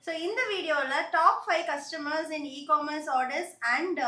So இந்த வீடியோவில் top 5 customers in e-commerce orders and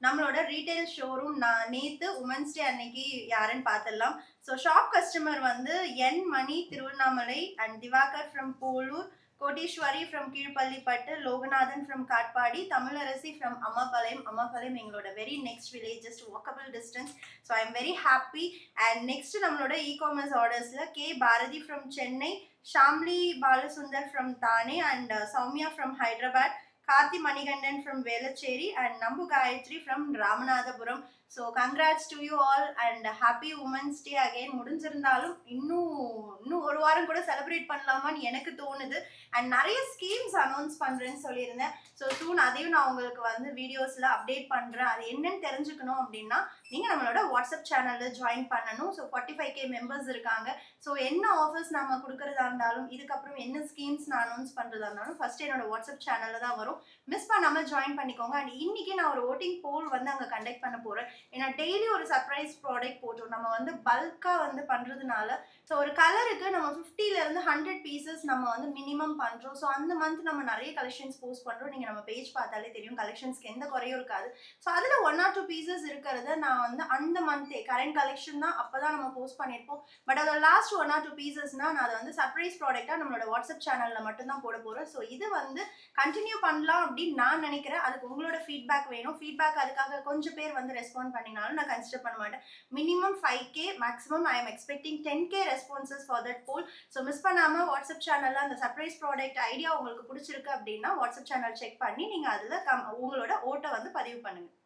நம்மளோட ரீட்டைல் ஷோரூம் நான் நேற்று உமன்ஸ் டே அன்னைக்கு யாருன்னு பார்த்துடலாம். ஸோ ஷாப் கஸ்டமர் வந்து N Mani Tiruvannamalai and Diwakar from Polur, Kotteeswari from Keezhpallipattu, Loganathan from Katpadi, Tamilarasi from Ammapalayam. Ammapalayam எங்களோட very next village, just walkable distance. So I am very happy. And next நம்மளோட e-commerce ஆர்டர்ஸில் K Bharathi from Chennai, Shamli Balasundar from Thane and Sowmya from Hyderabad, Karthi Manigandan from Velachery and Nambu Gayatri from Ramanathapuram. So congrats to you all and happy Women's Day again. முடிஞ்சிருந்தாலும் இன்னும் ஒரு வாரம் கூட celebrate பண்ணலாமான்னு எனக்கு தோணுது. And நிறைய ஸ்கீம்ஸ் அனௌன்ஸ் பண்ணுறேன்னு சொல்லியிருந்தேன். ஸோ சூன் அதையும் நான் உங்களுக்கு வந்து வீடியோஸில் அப்டேட் பண்ணுறேன். அது என்னன்னு தெரிஞ்சுக்கணும் அப்படின்னா நீங்கள் நம்மளோட வாட்ஸ்அப் சேனலில் ஜாயின் பண்ணணும். ஸோ 45K மெம்பர்ஸ் இருக்காங்க. ஸோ என்ன ஆஃபர்ஸ் நம்ம கொடுக்குறதா இருந்தாலும், இதுக்கப்புறம் என்ன ஸ்கீம்ஸ் நான் அனௌன்ஸ் பண்ணுறதா இருந்தாலும் ஃபர்ஸ்ட் என்னோட வாட்ஸ்அப் சேனலில் தான் வரும். மிஸ் பண்ணாமல் ஜாயின் பண்ணிக்கோங்க. அண்ட் இன்னைக்கு நான் ஒரு ஓட்டிங் போல் வந்து அங்கே கண்டக்ட் பண்ண போகிறேன். ஏன்னா டெய்லி ஒரு சர்ப்ரைஸ் ப்ராடக்ட் போட்டோம். நம்ம வந்து பல்காக வந்து பண்ணுறதுனால ஸோ ஒரு கலருக்கு நம்ம 50லேருந்து 100 பீசஸ் நம்ம வந்து மினிமம் பண்ணுறோம். ஸோ அந்த மந்த் நம்ம நிறைய கலெக்ஷன்ஸ் போஸ்ட் பண்ணுறோம். நீங்கள் நம்ம பேஜ் பார்த்தாலே தெரியும், கலெக்ஷன்ஸ்க்கு எந்த குறையும் இருக்காது. ஸோ அதில் 1 or 2 பீசஸ் இருக்கிறத நான் வந்து அந்த மந்த்தே கரண்ட் கலெக்ஷன் தான் அப்போ தான் நம்ம போஸ்ட் பண்ணியிருப்போம். பட் அதோட லாஸ்ட் 1 or 2 பீசஸ்னால் நான் அதை வந்து சர்ப்ரைஸ் ப்ராடக்டாக நம்மளோட வாட்ஸ்அப் சேனலில் மட்டும்தான் போட போகிறேன். ஸோ இது வந்து கண்டினியூ பண்ணலாம் அப்படின்னு நான் நினைக்கிறேன். அதுக்கு உங்களோட ஃபீட்பேக் வேணும். ஃபீட்பேக் அதுக்காக கொஞ்சம் பேர் வந்து ரெஸ்பாண்ட் பண்ணினாலும் நான் கன்சிடர் பண்ண மாட்டேன். Minimum 5K, maximum I am expecting 10K responses for that poll. So miss பண்ணாமல் வாட்ஸ்அப் சேனலில் அந்த சர்ப்ரைஸ் ப்ராடக்ட் ஐடியா உங்களுக்கு பிடிச்சிருக்கு அப்படின்னா வாட்ஸ்அப் சேனல் செக் பண்ணி நீங்கள் அதில் உங்களோட ஓட்டை வந்து பதிவு பண்ணுங்கள்.